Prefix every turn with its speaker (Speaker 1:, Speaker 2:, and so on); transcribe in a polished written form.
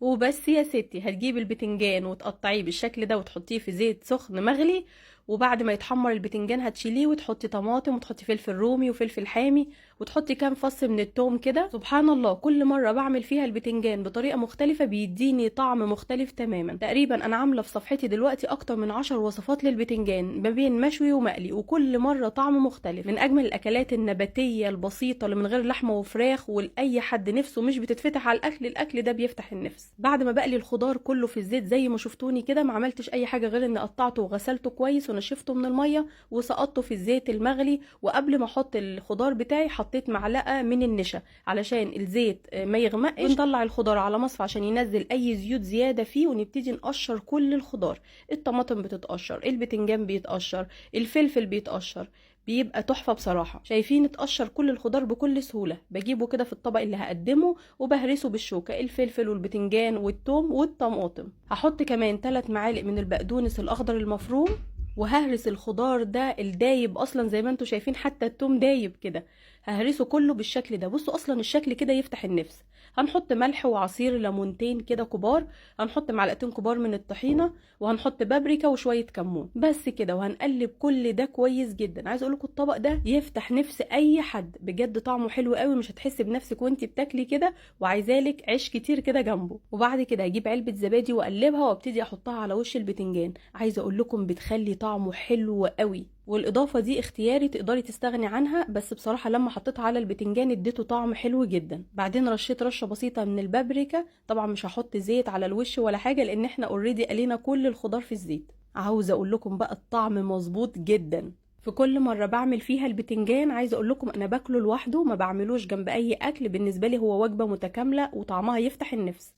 Speaker 1: وبس يا ستي، هتجيبي البتنجان وتقطعيه بالشكل ده وتحطيه في زيت سخن مغلي، وبعد ما يتحمر البتنجان هتشيليه وتحطي طماطم وتحطي فلفل رومي وفلفل حامي وتحطي كام فص من التوم كده. سبحان الله، كل مره بعمل فيها البتنجان بطريقه مختلفه بيديني طعم مختلف تماما. تقريبا انا عامله في صفحتي دلوقتي اكتر من 10 وصفات للبتنجان ما بين مشوي ومقلي، وكل مره طعم مختلف. من اجمل الاكلات النباتيه البسيطه اللي من غير لحمه وفراخ، ولاي حد نفسه مش بتتفتح على الاكل ده بيفتح النفس. بعد ما بقلي الخضار كله في الزيت زي ما شفتوني كده، ما عملتش اي حاجه غير اني قطعته وغسلته كويس ونشفته من الميه وسقطته في الزيت المغلي. وقبل ما احط الخضار بتاعي حطيت معلقه من النشا علشان الزيت ما يغمقش. ونطلع الخضار على مصفى عشان ينزل اي زيوت زياده فيه، ونبتدي نقشر كل الخضار. الطماطم بتتقشر، البتنجان بيتقشر، الفلفل بيتقشر، بيبقى تحفه بصراحه. شايفين اتقشر كل الخضار بكل سهوله. بجيبه كده في الطبق اللي هقدمه وبهرسه بالشوكه، الفلفل والبتنجان والثوم والطماطم. هحط كمان 3 معالق من البقدونس الاخضر المفروم، وههرس الخضار ده الدايب اصلا زي ما انتم شايفين، حتى التوم دايب كده. ههرسه كله بالشكل ده. بصوا اصلا الشكل كده يفتح النفس. هنحط ملح وعصير ليمونتين كده كبار، هنحط معلقتين كبار من الطحينه، وهنحط بابريكا وشويه كمون، بس كده. وهنقلب كل ده كويس جدا. عايز اقول لكم الطبق ده يفتح نفس اي حد بجد، طعمه حلو قوي. مش هتحسي بنفسك وانتي بتاكلي كده، وعايزالك عيش كتير كده جنبه. وبعد كده هجيب علبه زبادي واقلبها وابتدي احطها على وش البتنجان. عايزه اقول لكم بتخلي طعمه حلو قوي. والاضافه دي اختياري، تقدري تستغني عنها، بس بصراحه لما حطيتها على البتنجان اديته طعم حلو جدا. بعدين رشيت رشه بسيطه من البابريكا. طبعا مش هحط زيت على الوش ولا حاجه لان احنا اوريدي قلينا كل الخضار في الزيت. عاوزه اقول لكم بقى الطعم مظبوط جدا. في كل مره بعمل فيها البتنجان عايزه اقول لكم انا باكله لوحده، ما بعملوش جنب اي اكل. بالنسبه لي هو وجبه متكامله وطعمها يفتح النفس.